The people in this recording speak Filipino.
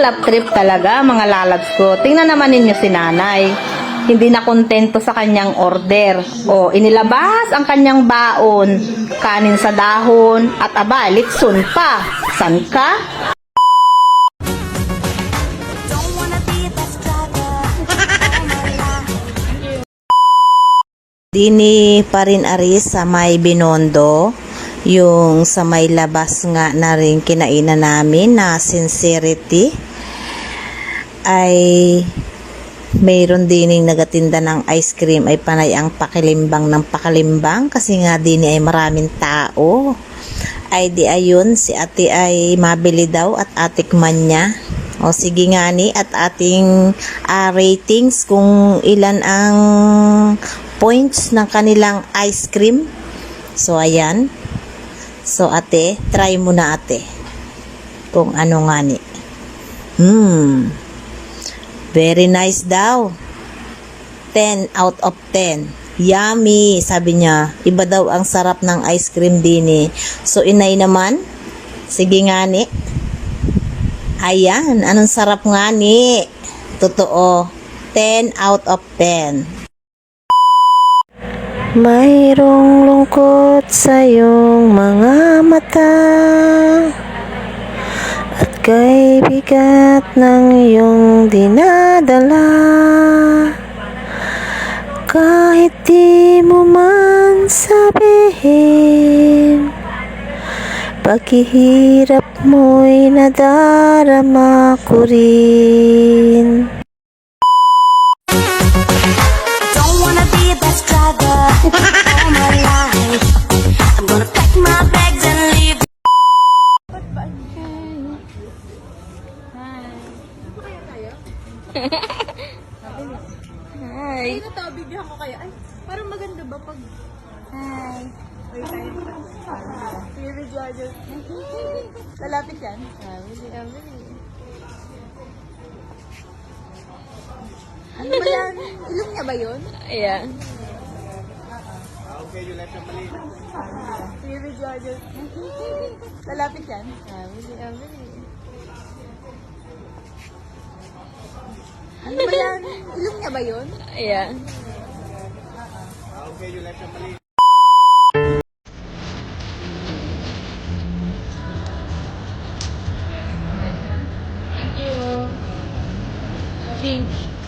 love trip talaga, mga lalabs ko. Tingnan naman ninyo si nanay. Hindi na kontento sa kanyang order. O, inilabas ang kanyang baon. Kanin sa dahon. At aba, litson pa. San ka? Dini pa rin aris sa may Binondo, yung sa may labas nga na rin kinainan namin na Sincerity, ay mayroon dining nagatinda ng ice cream ay panay ang pakilimbang ng pakilimbang kasi nga dini ay maraming tao. Ay di ayun, si ate ay mabili daw at atikman niya. O sige nga ni at ating ratings kung ilan ang points ng kanilang ice cream. So ayan. So ate, try mo na ate. Kung ano nga ni. Very nice daw. 10 out of 10. Yummy, sabi niya. Iba daw ang sarap ng ice cream din eh. So inay naman. Sige nga ni. Ayan, anong sarap nga ni. Totoo. 10 out of 10. Mayroong lungkot sa iyong mga mata at kay bigat ng iyong dinadala. Kahit di mo man sabihin, paghihirap mo'y nadarama ko rin. Don't wanna be a bus driver all my life. I'm gonna pack my bags and leave. Hi. Ay, natabigyan ko kayo. Ay, parang maganda ba pag... Hi. Wait, tayo. Baby Georgia. Lalapit yan. Ano ba yan? Ilong niya ba yun? Yeah. Baby Georgia. Lalapit yan. Ano ba yan? Ilong niya ba yun? Yeah. Thank you.